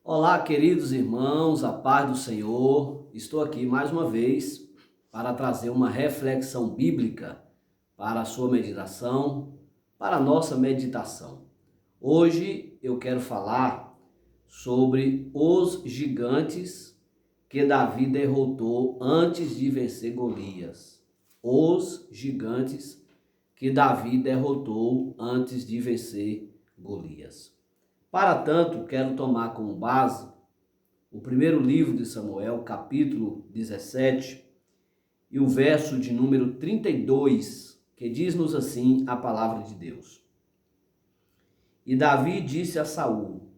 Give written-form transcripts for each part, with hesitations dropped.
Olá, queridos irmãos, a paz do Senhor. Estou aqui mais uma vez para trazer uma reflexão bíblica para a sua meditação, para a nossa meditação. Hoje eu quero falar sobre os gigantes que Davi derrotou antes de vencer Golias. Os gigantes que Davi derrotou antes de vencer Golias. Para tanto, quero tomar como base o primeiro livro de Samuel, capítulo 17, e o verso de número 32, que diz-nos assim a palavra de Deus. E Davi disse a Saul: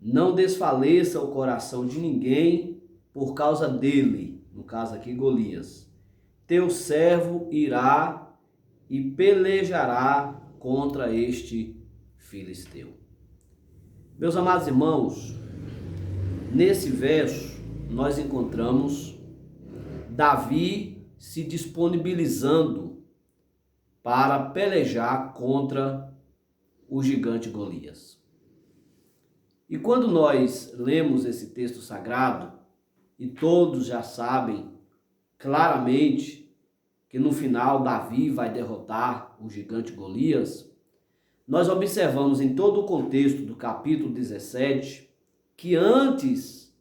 não desfaleça o coração de ninguém por causa dele, no caso aqui Golias. Teu servo irá e pelejará contra este filisteu. Meus amados irmãos, nesse verso nós encontramos Davi se disponibilizando para pelejar contra o gigante Golias. E quando nós lemos esse texto sagrado, e todos já sabem claramente que no final Davi vai derrotar o gigante Golias, nós observamos em todo o contexto do capítulo 17 que antes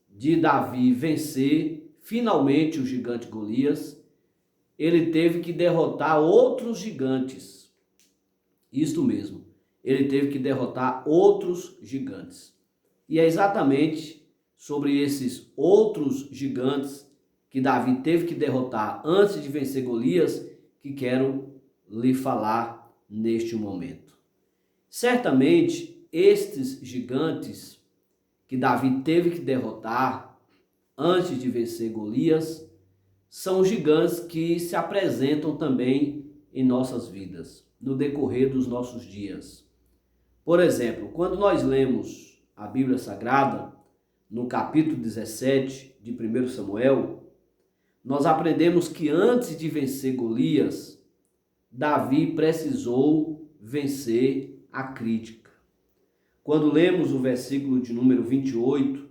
de Davi vencer finalmente o gigante Golias, ele teve que derrotar outros gigantes. Isto mesmo, ele teve que derrotar outros gigantes. E é exatamente sobre esses outros gigantes que Davi teve que derrotar antes de vencer Golias que quero lhe falar neste momento. Certamente, estes gigantes que Davi teve que derrotar antes de vencer Golias são gigantes que se apresentam também em nossas vidas, no decorrer dos nossos dias. Por exemplo, quando nós lemos a Bíblia Sagrada, no capítulo 17 de 1 Samuel, nós aprendemos que antes de vencer Golias, Davi precisou vencer a crítica. Quando lemos o versículo de número 28,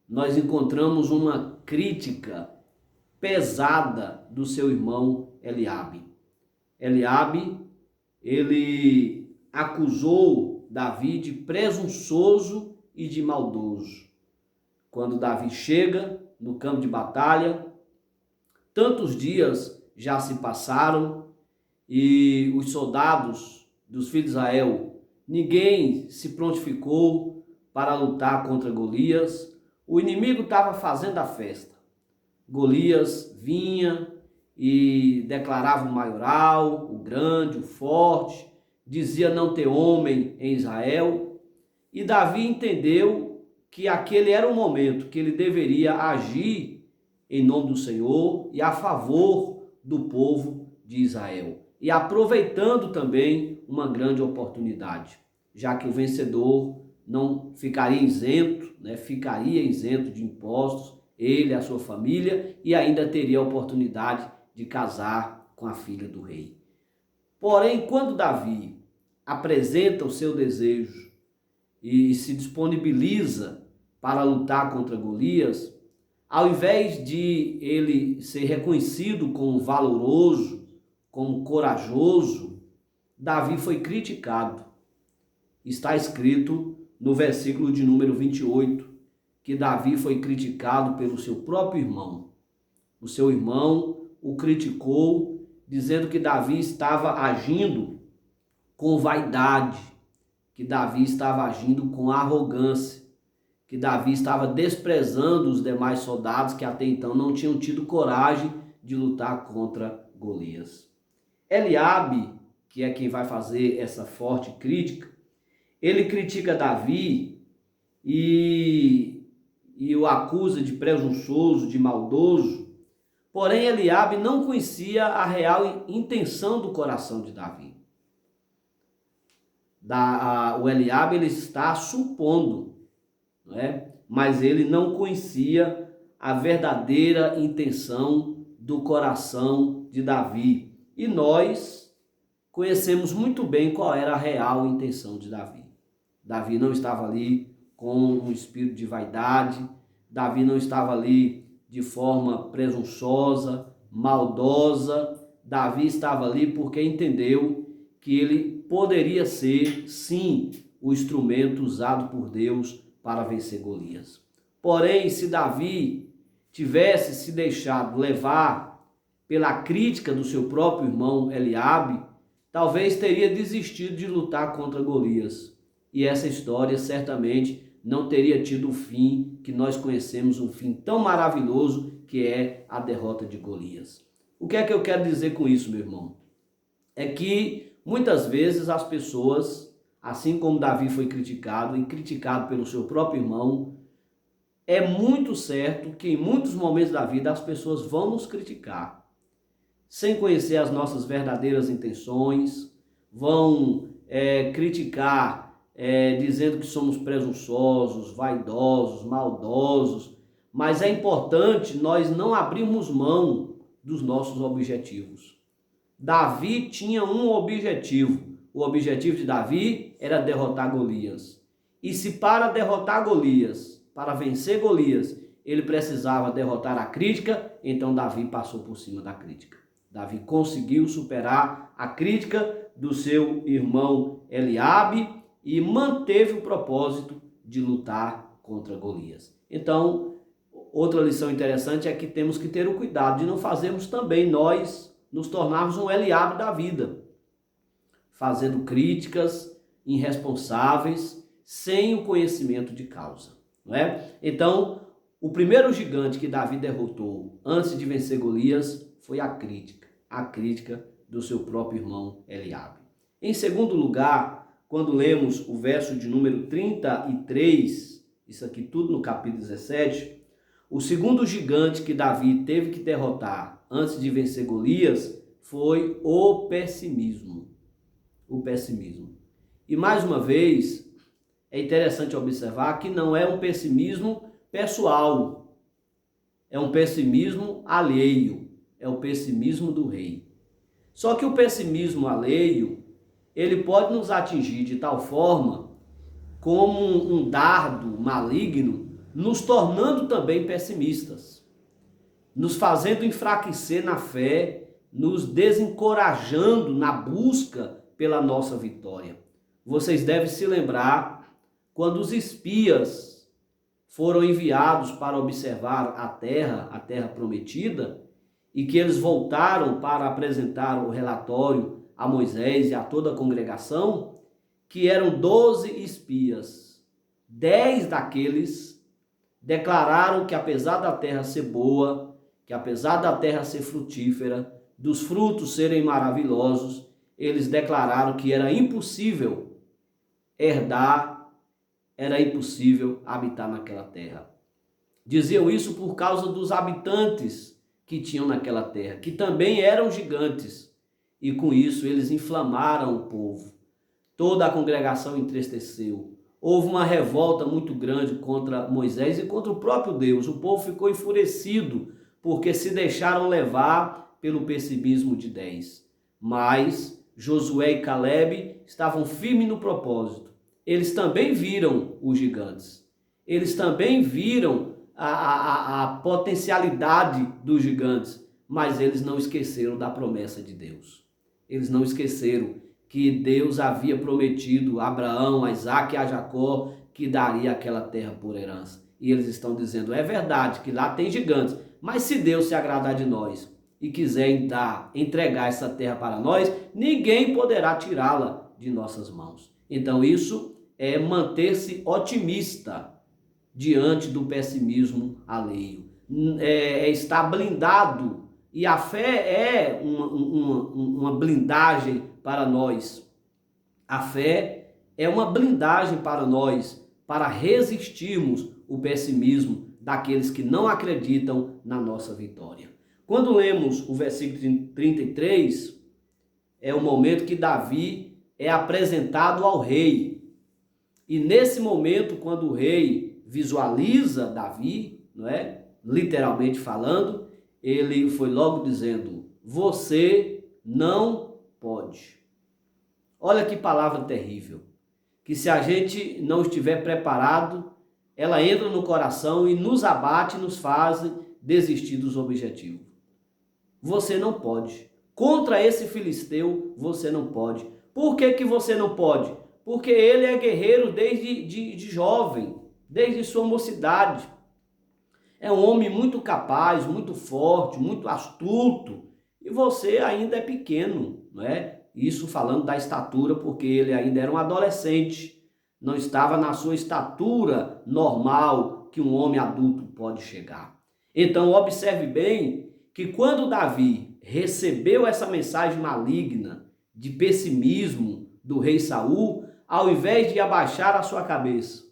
nós encontramos uma crítica pesada do seu irmão Eliabe. Eliabe, ele acusou Davi de presunçoso e de maldoso. Quando Davi chega no campo de batalha, tantos dias já se passaram, e os soldados dos filhos de Israel, ninguém se prontificou para lutar contra Golias. O inimigo estava fazendo a festa. Golias vinha e declarava o maioral, o grande, o forte, dizia não ter homem em Israel. E Davi entendeu que aquele era o momento que ele deveria agir em nome do Senhor e a favor do povo de Israel. E aproveitando também uma grande oportunidade, já que o vencedor não ficaria isento, ficaria isento de impostos, ele e a sua família, e ainda teria a oportunidade de casar com a filha do rei. Porém, quando Davi apresenta o seu desejo e se disponibiliza para lutar contra Golias, ao invés de ele ser reconhecido como valoroso, como corajoso, Davi foi criticado. Está escrito no versículo de número 28, que Davi foi criticado pelo seu próprio irmão. O seu irmão o criticou, dizendo que Davi estava agindo com vaidade, que Davi estava agindo com arrogância, que Davi estava desprezando os demais soldados que até então não tinham tido coragem de lutar contra Golias. Eliabe, que é quem vai fazer essa forte crítica, ele critica Davi e o acusa de presunçoso, de maldoso. Porém, Eliabe não conhecia a real intenção do coração de Davi. O Eliabe ele está supondo, mas ele não conhecia a verdadeira intenção do coração de Davi. E nós conhecemos muito bem qual era a real intenção de Davi. Davi não estava ali com um espírito de vaidade. Davi não estava ali de forma presunçosa, maldosa. Davi estava ali porque entendeu que ele poderia ser, sim, o instrumento usado por Deus para vencer Golias. Porém, se Davi tivesse se deixado levar pela crítica do seu próprio irmão Eliabe, talvez teria desistido de lutar contra Golias. E essa história certamente não teria tido o fim que nós conhecemos, um fim tão maravilhoso que é a derrota de Golias. O que é que eu quero dizer com isso, meu irmão? É que muitas vezes as pessoas, assim como Davi foi criticado e criticado pelo seu próprio irmão, é muito certo que em muitos momentos da vida as pessoas vão nos criticar, sem conhecer as nossas verdadeiras intenções, vão criticar dizendo que somos presunçosos, vaidosos, maldosos, mas é importante nós não abrirmos mão dos nossos objetivos. Davi tinha um objetivo. O objetivo de Davi era derrotar Golias. E se para derrotar Golias, para vencer Golias, ele precisava derrotar a crítica, então Davi passou por cima da crítica. Davi conseguiu superar a crítica do seu irmão Eliabe e manteve o propósito de lutar contra Golias. Então, outra lição interessante é que temos que ter o cuidado de não fazermos também nós nos tornarmos um Eliabe da vida, fazendo críticas irresponsáveis, sem o conhecimento de causa, não é? Então, o primeiro gigante que Davi derrotou antes de vencer Golias foi a crítica do seu próprio irmão Eliabe. Em segundo lugar, quando lemos o verso de número 33, isso aqui tudo no capítulo 17, o segundo gigante que Davi teve que derrotar antes de vencer Golias foi o pessimismo. O pessimismo. E mais uma vez, é interessante observar que não é um pessimismo pessoal, é um pessimismo alheio, é o pessimismo do rei. Só que o pessimismo alheio, ele pode nos atingir de tal forma como um dardo maligno, nos tornando também pessimistas, nos fazendo enfraquecer na fé, nos desencorajando na busca pela nossa vitória. Vocês devem se lembrar quando os espias foram enviados para observar a terra prometida, e que eles voltaram para apresentar o relatório a Moisés e a toda a congregação, que eram 12 espias. 10 daqueles declararam que apesar da terra ser boa, que apesar da terra ser frutífera, dos frutos serem maravilhosos, eles declararam que era impossível herdar, era impossível habitar naquela terra. Diziam isso por causa dos habitantes que tinham naquela terra, que também eram gigantes, e com isso eles inflamaram o povo. Toda a congregação entristeceu. Houve uma revolta muito grande contra Moisés e contra o próprio Deus. O povo ficou enfurecido porque se deixaram levar pelo pessimismo de 10. Mas Josué e Calebe estavam firmes no propósito. Eles também viram os gigantes. Eles também viram a potencialidade dos gigantes, mas eles não esqueceram da promessa de Deus. Eles não esqueceram que Deus havia prometido a Abraão, a Isaque e a Jacó que daria aquela terra por herança. E eles estão dizendo, é verdade que lá tem gigantes, mas se Deus se agradar de nós e quiser entregar essa terra para nós, ninguém poderá tirá-la de nossas mãos. Então isso é manter-se otimista diante do pessimismo alheio. É estar blindado. E a fé é uma blindagem para nós. A fé é uma blindagem para nós, para resistirmos o pessimismo daqueles que não acreditam na nossa vitória. Quando lemos o versículo 33, é o momento que Davi é apresentado ao rei. E nesse momento, quando o rei visualiza Davi, não é? Literalmente falando, ele foi logo dizendo, você não pode. Olha que palavra terrível. que se a gente não estiver preparado, ela entra no coração e nos abate, nos faz desistir dos objetivos. Você não pode. Contra esse filisteu, você não pode. Por que que você não pode? Porque ele é guerreiro desde de jovem, desde sua mocidade. É um homem muito capaz, muito forte, muito astuto. E você ainda é pequeno, não é? Isso falando da estatura, porque ele ainda era um adolescente. Não estava na sua estatura normal que um homem adulto pode chegar. Então observe bem que quando Davi recebeu essa mensagem maligna de pessimismo do rei Saul, ao invés de abaixar a sua cabeça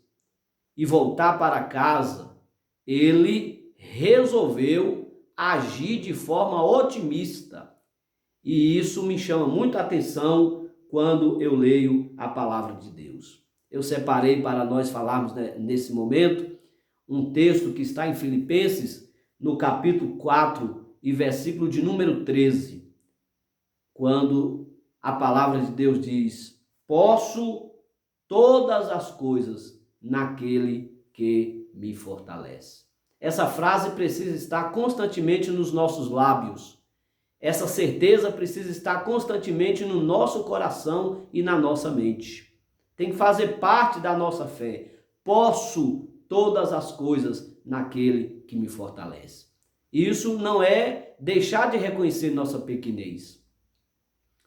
e voltar para casa, ele resolveu agir de forma otimista. E isso me chama muita atenção quando eu leio a palavra de Deus. Eu separei para nós falarmos nesse momento um texto que está em Filipenses, no capítulo 4 e versículo de número 13, quando a palavra de Deus diz: posso todas as coisas naquele que me fortalece. Essa frase precisa estar constantemente nos nossos lábios. Essa certeza precisa estar constantemente no nosso coração e na nossa mente. Tem que fazer parte da nossa fé. Posso todas as coisas naquele que me fortalece. Isso não é deixar de reconhecer nossa pequenez.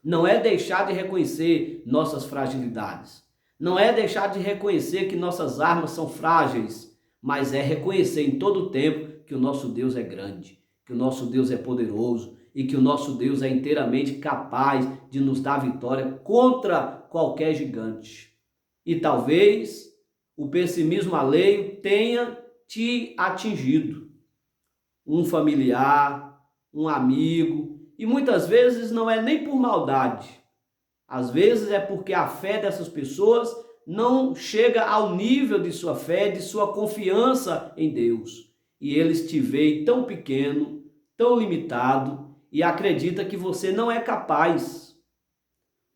Não é deixar de reconhecer nossas fragilidades. Não é deixar de reconhecer que nossas armas são frágeis, mas é reconhecer em todo o tempo que o nosso Deus é grande, que o nosso Deus é poderoso e que o nosso Deus é inteiramente capaz de nos dar vitória contra qualquer gigante. E talvez o pessimismo alheio tenha te atingido. Um familiar, um amigo, e muitas vezes não é nem por maldade. Às vezes é porque a fé dessas pessoas não chega ao nível de sua fé, de sua confiança em Deus. E eles te veem tão pequeno, tão limitado e acredita que você não é capaz.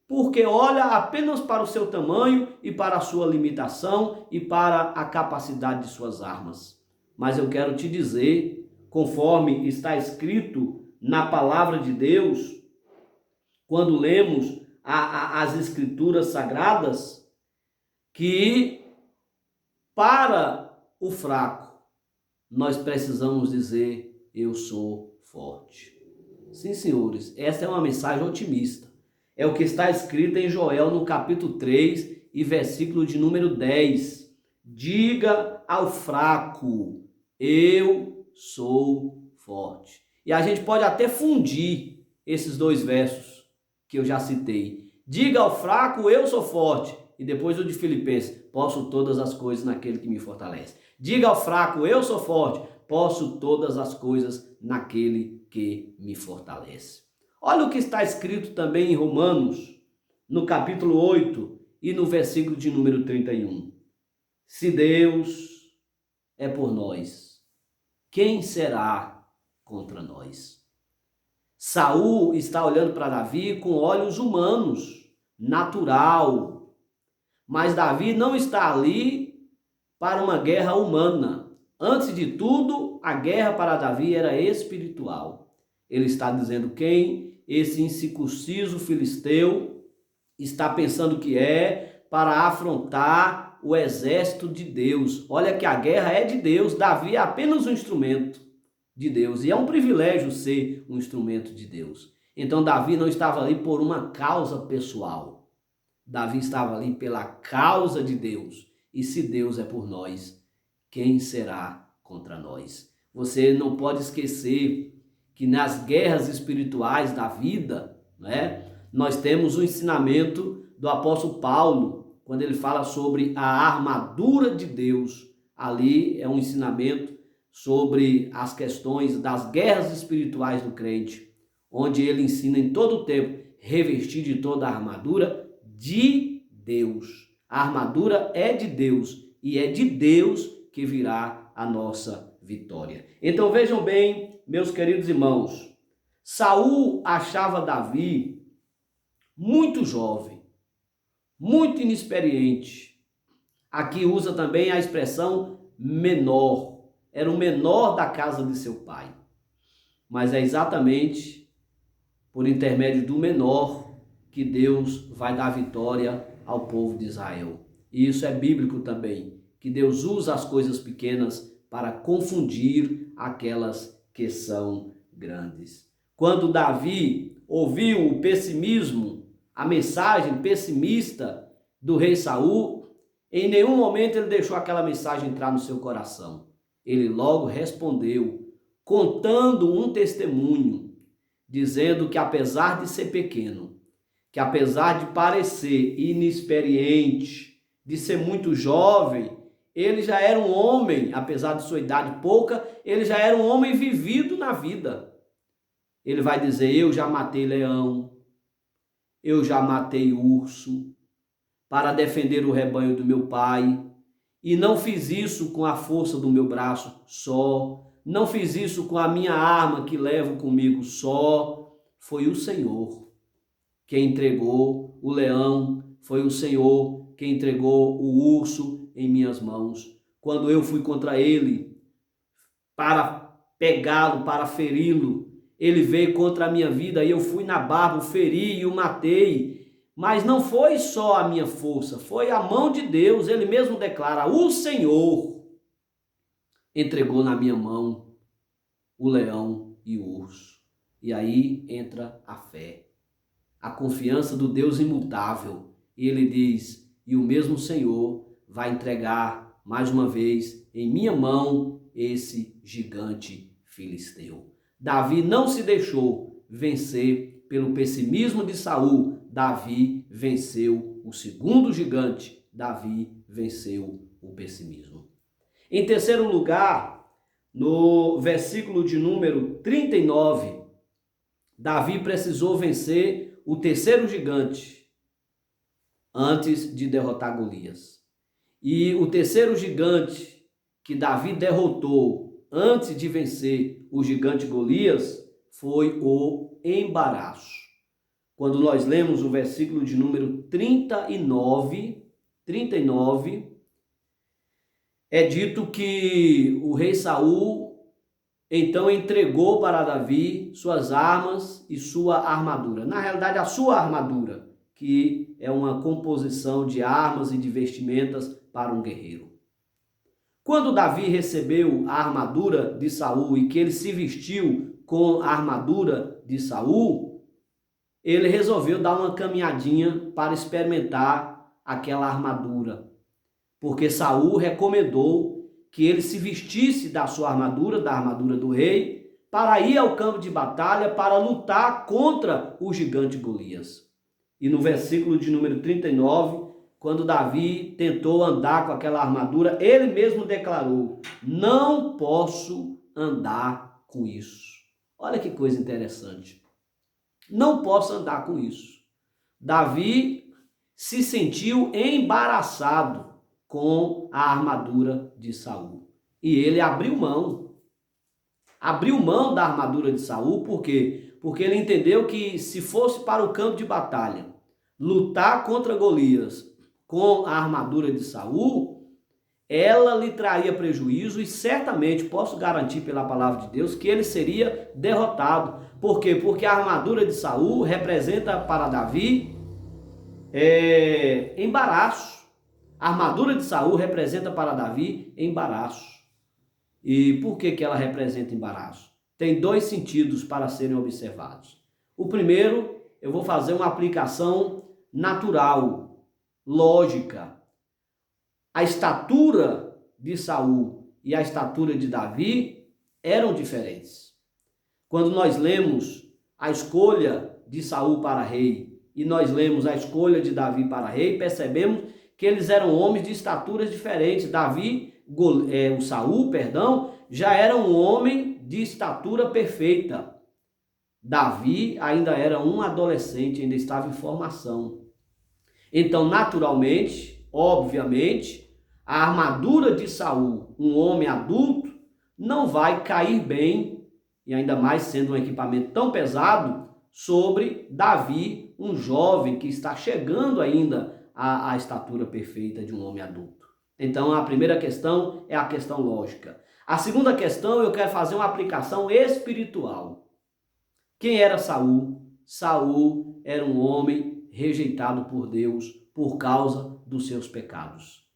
Porque olha apenas para o seu tamanho e para a sua limitação e para a capacidade de suas armas. Mas eu quero te dizer, conforme está escrito na palavra de Deus, quando lemos as escrituras sagradas, que para o fraco nós precisamos dizer: eu sou forte. Sim, senhores, essa é uma mensagem otimista. É o que está escrito em Joel no capítulo 3 e versículo de número 10. Diga ao fraco: eu sou forte. E a gente pode até fundir esses dois versos que eu já citei. Diga ao fraco: eu sou forte. E depois o de Filipenses: posso todas as coisas naquele que me fortalece. Diga ao fraco: eu sou forte. Posso todas as coisas naquele que me fortalece. Olha o que está escrito também em Romanos, no capítulo 8 e no versículo de número 31. Se Deus é por nós, quem será contra nós? Saul está olhando para Davi com olhos humanos, natural. Mas Davi não está ali para uma guerra humana. Antes de tudo, a guerra para Davi era espiritual. Ele está dizendo: quem esse incircunciso filisteu está pensando que é para afrontar o exército de Deus. Olha que a guerra é de Deus, Davi é apenas um instrumento de Deus, e é um privilégio ser um instrumento de Deus. Então Davi não estava ali por uma causa pessoal, Davi estava ali pela causa de Deus. E se Deus é por nós, quem será contra nós? Você não pode esquecer que nas guerras espirituais da vida, né, nós temos o ensinamento do apóstolo Paulo, quando ele fala sobre a armadura de Deus. Ali é um ensinamento sobre as questões das guerras espirituais do crente, onde ele ensina em todo o tempo: revestir de toda a armadura de Deus. A armadura é de Deus e é de Deus que virá a nossa vitória. Então vejam bem, meus queridos irmãos, Saul achava Davi muito jovem, muito inexperiente. Aqui usa também a expressão menor. Era o menor da casa de seu pai. Mas é exatamente por intermédio do menor que Deus vai dar vitória ao povo de Israel. E isso é bíblico também, que Deus usa as coisas pequenas para confundir aquelas que são grandes. Quando Davi ouviu o pessimismo, a mensagem pessimista do rei Saul, em nenhum momento ele deixou aquela mensagem entrar no seu coração. Ele logo respondeu, contando um testemunho, dizendo que apesar de ser pequeno, que apesar de parecer inexperiente, de ser muito jovem, ele já era um homem, apesar de sua idade pouca, ele já era um homem vivido na vida. Ele vai dizer, eu já matei leão, eu já matei urso, para defender o rebanho do meu pai, e não fiz isso com a força do meu braço só, não fiz isso com a minha arma que levo comigo só, foi o Senhor quem entregou o leão, foi o Senhor quem entregou o urso em minhas mãos. Quando eu fui contra ele para pegá-lo, para feri-lo, ele veio contra a minha vida e eu fui na barba, o feri e o matei. Mas não foi só a minha força, foi a mão de Deus. Ele mesmo declara, o Senhor entregou na minha mão o leão e o urso. E aí entra a fé, a confiança do Deus imutável. E ele diz, e o mesmo Senhor vai entregar mais uma vez em minha mão esse gigante filisteu. Davi não se deixou vencer pelo pessimismo de Saul. Davi venceu o segundo gigante. Davi venceu o pessimismo. Em terceiro lugar, no versículo de número 39, Davi precisou vencer o terceiro gigante antes de derrotar Golias. E o terceiro gigante que Davi derrotou antes de vencer o gigante Golias foi o embaraço. Quando nós lemos o versículo de número 39, é dito que o rei Saul então entregou para Davi suas armas e sua armadura. Na realidade, a sua armadura, que é uma composição de armas e de vestimentas para um guerreiro. Quando Davi recebeu a armadura de Saul e que ele se vestiu com a armadura de Saul, ele resolveu dar uma caminhadinha para experimentar aquela armadura, porque Saul recomendou que ele se vestisse da sua armadura, da armadura do rei, para ir ao campo de batalha, para lutar contra o gigante Golias. E no versículo de número 39, quando Davi tentou andar com aquela armadura, ele mesmo declarou, não posso andar com isso. Olha que coisa interessante. Não posso andar com isso. Davi se sentiu embaraçado com a armadura de Saul. E ele abriu mão. Abriu mão da armadura de Saul, por quê? Porque ele entendeu que se fosse para o campo de batalha, lutar contra Golias com a armadura de Saul, ela lhe traria prejuízo e certamente posso garantir pela palavra de Deus que ele seria derrotado. Por quê? Porque a armadura de Saul representa para Davi embaraço. A armadura de Saul representa para Davi embaraço. E por que ela representa embaraço? Tem dois sentidos para serem observados. O primeiro, eu vou fazer uma aplicação natural, lógica. A estatura de Saul e a estatura de Davi eram diferentes. Quando nós lemos a escolha de Saul para rei e nós lemos a escolha de Davi para rei, percebemos que eles eram homens de estaturas diferentes. Saul, já era um homem de estatura perfeita. Davi ainda era um adolescente, ainda estava em formação. Então, naturalmente, obviamente, a armadura de Saul, um homem adulto, não vai cair bem, e ainda mais sendo um equipamento tão pesado, sobre Davi, um jovem que está chegando ainda à estatura perfeita de um homem adulto. Então, a primeira questão é a questão lógica. A segunda questão, eu quero fazer uma aplicação espiritual. Quem era Saul? Saul era um homem rejeitado por Deus por causa dos seus pecados.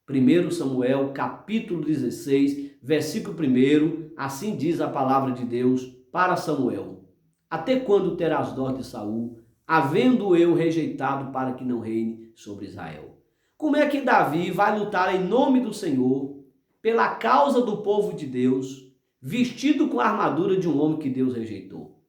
1 Samuel, capítulo 16, versículo 1, assim diz a palavra de Deus para Samuel: Até quando terás dó de Saul, havendo eu rejeitado para que não reine sobre Israel? Como é que Davi vai lutar em nome do Senhor, pela causa do povo de Deus, vestido com a armadura de um homem que Deus rejeitou?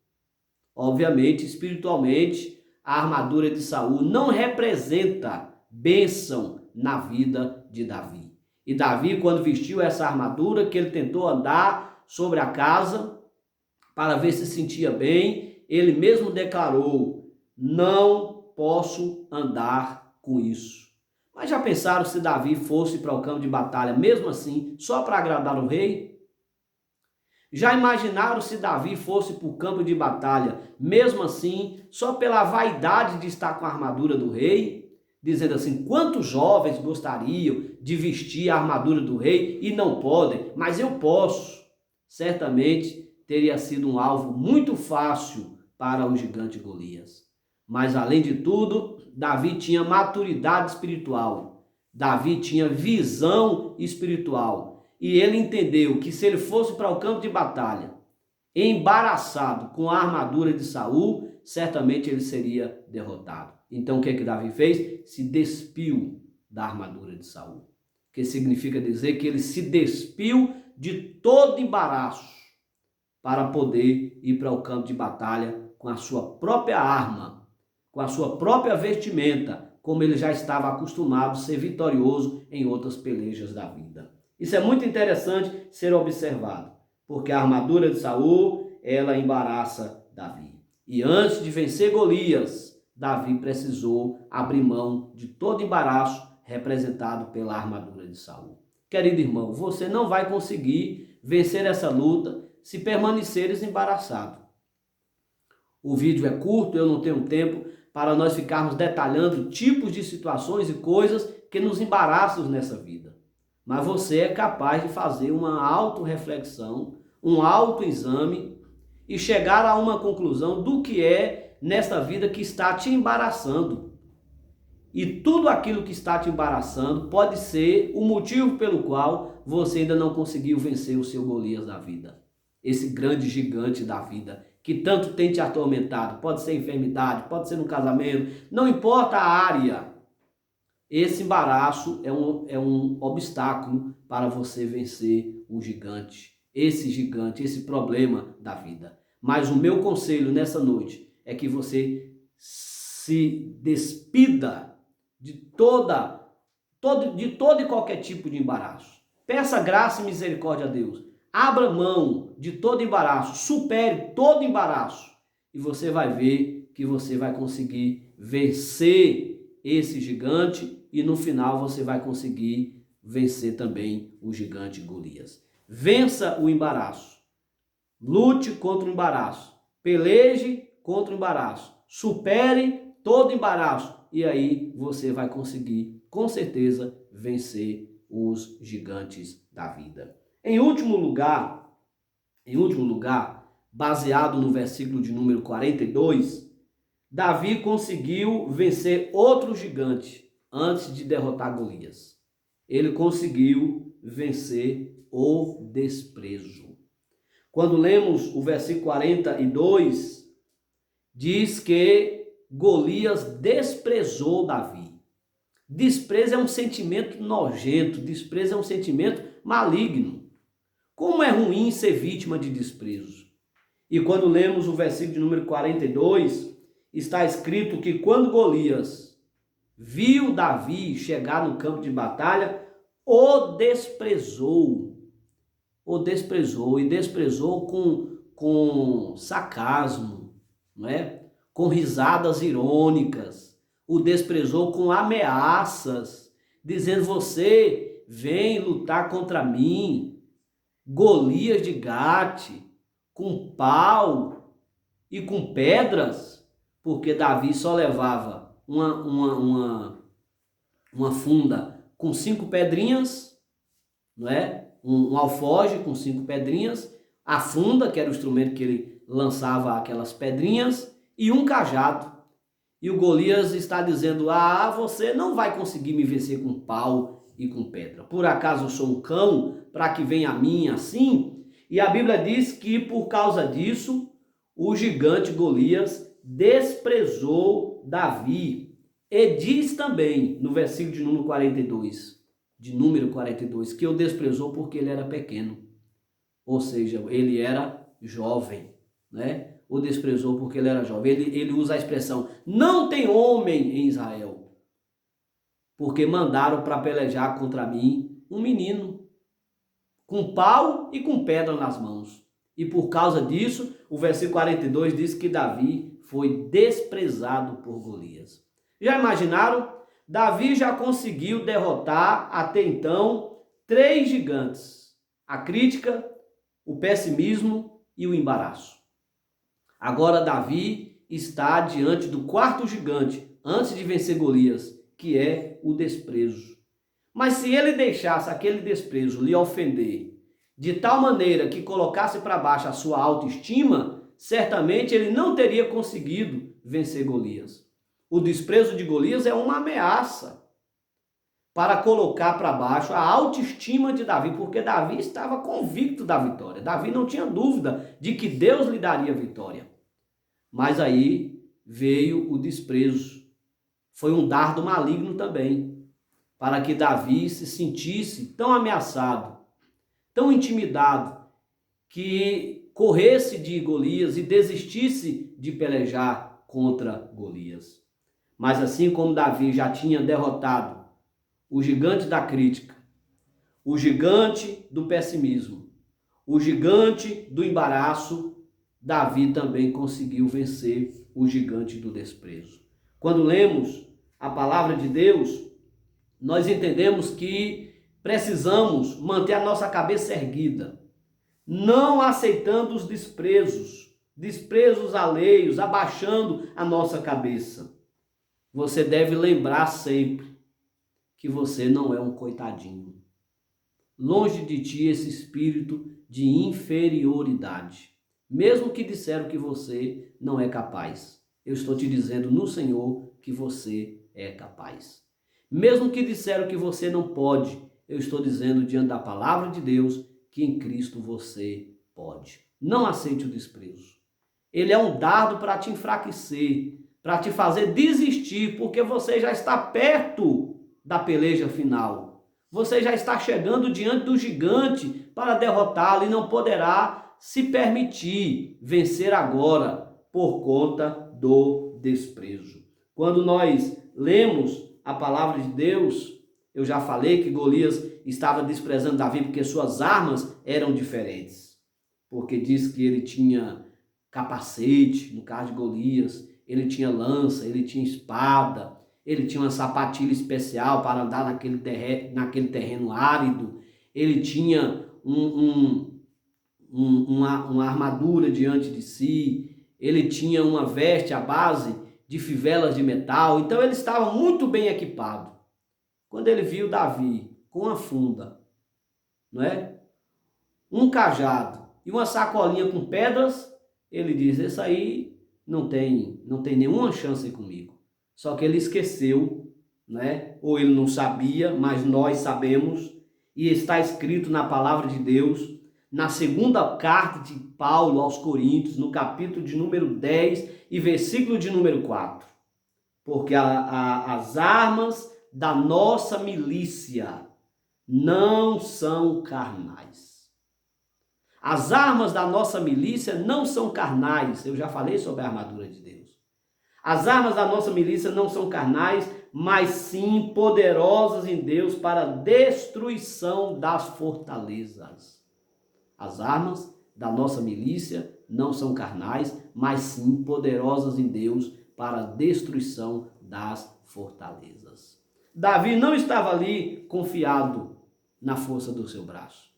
Obviamente, espiritualmente, a armadura de Saul não representa bênção na vida de Davi. E Davi, quando vestiu essa armadura, que ele tentou andar sobre a casa para ver se sentia bem, ele mesmo declarou: não posso andar com isso. Mas já pensaram se Davi fosse para o campo de batalha, mesmo assim, só para agradar o rei? Já imaginaram se Davi fosse para o campo de batalha, mesmo assim, só pela vaidade de estar com a armadura do rei? Dizendo assim: quantos jovens gostariam de vestir a armadura do rei e não podem, mas eu posso? Certamente teria sido um alvo muito fácil para o gigante Golias. Mas além de tudo, Davi tinha maturidade espiritual. Davi tinha visão espiritual. E ele entendeu que se ele fosse para o campo de batalha, embaraçado com a armadura de Saul, certamente ele seria derrotado. Então o que Davi fez? Se despiu da armadura de Saul. Que significa dizer que ele se despiu de todo embaraço para poder ir para o campo de batalha com a sua própria arma, com a sua própria vestimenta, como ele já estava acostumado a ser vitorioso em outras pelejas da vida. Isso é muito interessante ser observado, porque a armadura de Saul, ela embaraça Davi. E antes de vencer Golias, Davi precisou abrir mão de todo embaraço representado pela armadura de Saul. Querido irmão, você não vai conseguir vencer essa luta se permaneceres embaraçado. O vídeo é curto, eu não tenho tempo para nós ficarmos detalhando tipos de situações e coisas que nos embaraçam nessa vida. Mas você é capaz de fazer uma autorreflexão, um autoexame e chegar a uma conclusão do que é nesta vida que está te embaraçando. E tudo aquilo que está te embaraçando pode ser o motivo pelo qual você ainda não conseguiu vencer o seu Golias da vida. Esse grande gigante da vida que tanto tem te atormentado. Pode ser enfermidade, pode ser no casamento, não importa a área. Esse embaraço é um obstáculo para você vencer o gigante, esse problema da vida. Mas o meu conselho nessa noite é que você se despida de todo e qualquer tipo de embaraço. Peça graça e misericórdia a Deus. Abra mão de todo embaraço, supere todo embaraço e você vai ver que você vai conseguir vencer esse gigante e no final você vai conseguir vencer também o gigante Golias. Vença o embaraço, lute contra o embaraço, peleje contra o embaraço, supere todo embaraço e aí você vai conseguir com certeza vencer os gigantes da vida. Em último lugar, baseado no versículo de número 42, Davi conseguiu vencer outro gigante antes de derrotar Golias. Ele conseguiu vencer o desprezo. Quando lemos o versículo 42, diz que Golias desprezou Davi. Desprezo é um sentimento nojento, desprezo é um sentimento maligno. Como é ruim ser vítima de desprezo. E quando lemos o versículo de número 42, está escrito que quando Golias viu Davi chegar no campo de batalha, o desprezou e desprezou com sarcasmo, não é? Com risadas irônicas, o desprezou com ameaças, dizendo: você vem lutar contra mim, Golias de Gate, com pau e com pedras, porque Davi só levava uma uma funda com 5 pedrinhas, não é? Um alforje com 5 pedrinhas, a funda, que era o instrumento que ele lançava aquelas pedrinhas, e um cajado. E o Golias está dizendo: ah, você não vai conseguir me vencer com pau e com pedra. Por acaso eu sou um cão para que venha a mim assim? E a Bíblia diz que por causa disso, o gigante Golias desprezou Davi. E diz também no versículo de número 42, que o desprezou porque ele era pequeno. Ou seja, ele era jovem, né? O desprezou porque ele era jovem. Ele usa a expressão: não tem homem em Israel, porque mandaram para pelejar contra mim um menino, com pau e com pedra nas mãos. E por causa disso, o versículo 42 diz que Davi foi desprezado por Golias. Já imaginaram? Davi já conseguiu derrotar até então 3 gigantes: a crítica, o pessimismo e o embaraço. Agora Davi está diante do 4º gigante, antes de vencer Golias, que é o desprezo. Mas se ele deixasse aquele desprezo lhe ofender, de tal maneira que colocasse para baixo a sua autoestima, certamente ele não teria conseguido vencer Golias. O desprezo de Golias é uma ameaça para colocar para baixo a autoestima de Davi, porque Davi estava convicto da vitória. Davi não tinha dúvida de que Deus lhe daria vitória. Mas aí veio o desprezo. Foi um dardo maligno também, para que Davi se sentisse tão ameaçado, tão intimidado, que corresse de Golias e desistisse de pelejar contra Golias. Mas assim como Davi já tinha derrotado o gigante da crítica, o gigante do pessimismo, o gigante do embaraço, Davi também conseguiu vencer o gigante do desprezo. Quando lemos a palavra de Deus, nós entendemos que precisamos manter a nossa cabeça erguida, não aceitando os desprezos alheios, abaixando a nossa cabeça. Você deve lembrar sempre que você não é um coitadinho. Longe de ti esse espírito de inferioridade. Mesmo que disseram que você não é capaz, eu estou te dizendo no Senhor que você é capaz. Mesmo que disseram que você não pode, eu estou dizendo diante da palavra de Deus que em Cristo você pode. Não aceite o desprezo. Ele é um dardo para te enfraquecer, para te fazer desistir, porque você já está perto da peleja final. Você já está chegando diante do gigante para derrotá-lo e não poderá se permitir vencer agora por conta do desprezo. Quando nós lemos a palavra de Deus, eu já falei que Golias estava desprezando Davi porque suas armas eram diferentes. Porque diz que ele tinha capacete, no caso de Golias, ele tinha lança, ele tinha espada, ele tinha uma sapatilha especial para andar naquele terreno árido, ele tinha uma armadura diante de si, ele tinha uma veste à base de fivelas de metal, então ele estava muito bem equipado. Quando ele viu Davi com uma funda, não é? Um cajado e uma sacolinha com pedras, ele diz: esse aí não tem nenhuma chance comigo. Só que ele esqueceu, né? Ou ele não sabia, mas nós sabemos, e está escrito na palavra de Deus, na 2ª carta de Paulo aos Coríntios, no capítulo de número 10 e versículo de número 4. Porque as armas da nossa milícia não são carnais. As armas da nossa milícia não são carnais. Eu já falei sobre a armadura de Deus. As armas da nossa milícia não são carnais, mas sim poderosas em Deus para a destruição das fortalezas. As armas da nossa milícia não são carnais, mas sim poderosas em Deus para a destruição das fortalezas. Davi não estava ali confiado na força do seu braço.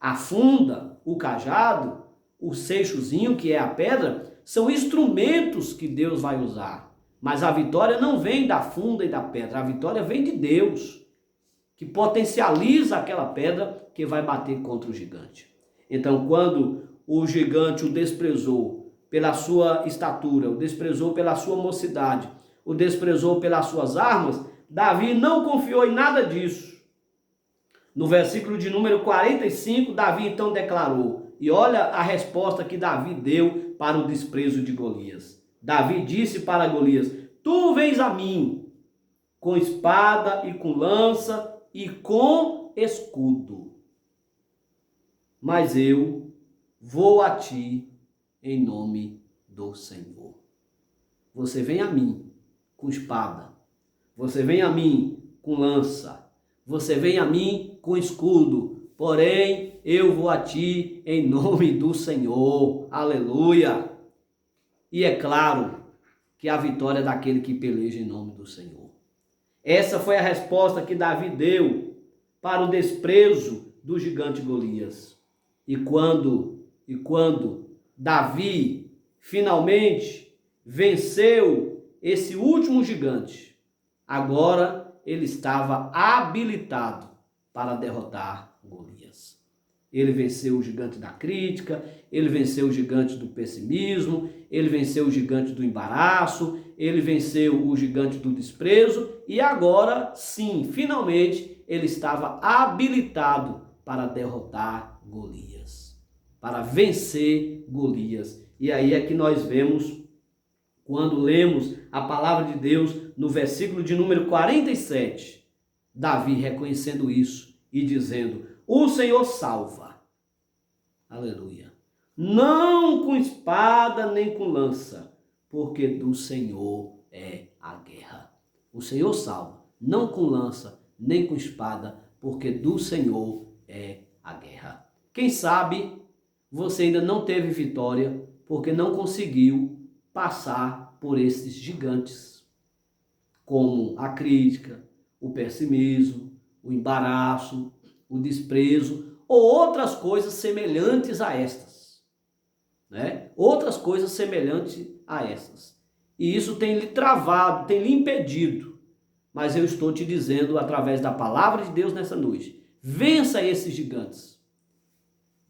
A funda, o cajado, o seixozinho, que é a pedra, são instrumentos que Deus vai usar. Mas a vitória não vem da funda e da pedra, a vitória vem de Deus, que potencializa aquela pedra que vai bater contra o gigante. Então, quando o gigante o desprezou pela sua estatura, o desprezou pela sua mocidade, o desprezou pelas suas armas, Davi não confiou em nada disso. No versículo de número 45, Davi então declarou, e olha a resposta que Davi deu para o desprezo de Golias. Davi disse para Golias: tu vens a mim com espada e com lança e com escudo, mas eu vou a ti em nome do Senhor. Você vem a mim com espada, você vem a mim com lança, você vem a mim com escudo, porém eu vou a ti em nome do Senhor. Aleluia! E é claro que a vitória é daquele que peleja em nome do Senhor. Essa foi a resposta que Davi deu para o desprezo do gigante Golias. E quando Davi finalmente venceu esse último gigante, agora ele estava habilitado para derrotar Golias. Ele venceu o gigante da crítica, ele venceu o gigante do pessimismo, ele venceu o gigante do embaraço, ele venceu o gigante do desprezo e agora, sim, finalmente, ele estava habilitado para derrotar Golias, para vencer Golias. E aí é que nós vemos, quando lemos a palavra de Deus, no versículo de número 47, Davi reconhecendo isso e dizendo: o Senhor salva. Aleluia. Não com espada nem com lança, porque do Senhor é a guerra. O Senhor salva, não com lança nem com espada, porque do Senhor é a guerra. Quem sabe você ainda não teve vitória porque não conseguiu passar por esses gigantes, como a crítica, o pessimismo, o embaraço, o desprezo ou outras coisas semelhantes a estas, né? Outras coisas semelhantes a essas. E isso tem lhe travado, tem lhe impedido. Mas eu estou te dizendo através da palavra de Deus nessa noite: vença esses gigantes.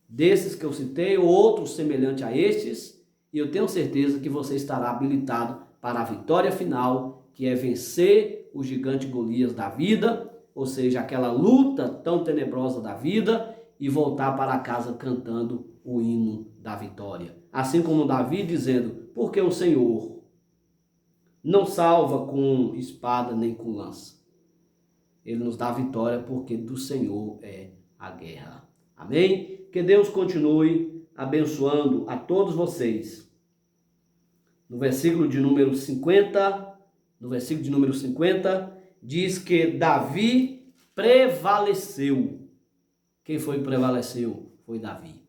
Desses que eu citei, ou outros semelhantes a estes, e eu tenho certeza que você estará habilitado para a vitória final, que é vencer o gigante Golias da vida, ou seja, aquela luta tão tenebrosa da vida, e voltar para casa cantando o hino da vitória. Assim como Davi dizendo: porque o Senhor não salva com espada nem com lança. Ele nos dá vitória porque do Senhor é a guerra. Amém? Que Deus continue abençoando a todos vocês. No versículo de número 50, diz que Davi prevaleceu. Quem foi que prevaleceu? Foi Davi.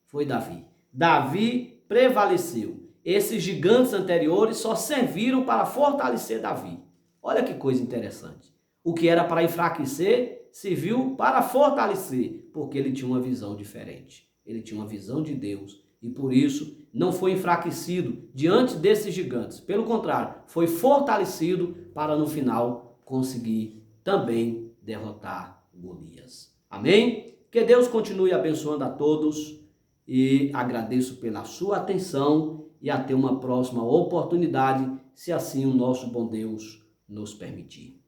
Foi Davi. Davi prevaleceu. Esses gigantes anteriores só serviram para fortalecer Davi. Olha que coisa interessante. O que era para enfraquecer, serviu para fortalecer, porque ele tinha uma visão diferente. Ele tinha uma visão de Deus e por isso não foi enfraquecido diante desses gigantes. Pelo contrário, foi fortalecido para no final conseguir também derrotar Golias. Amém? Que Deus continue abençoando a todos e agradeço pela sua atenção e até uma próxima oportunidade, se assim o nosso bom Deus nos permitir.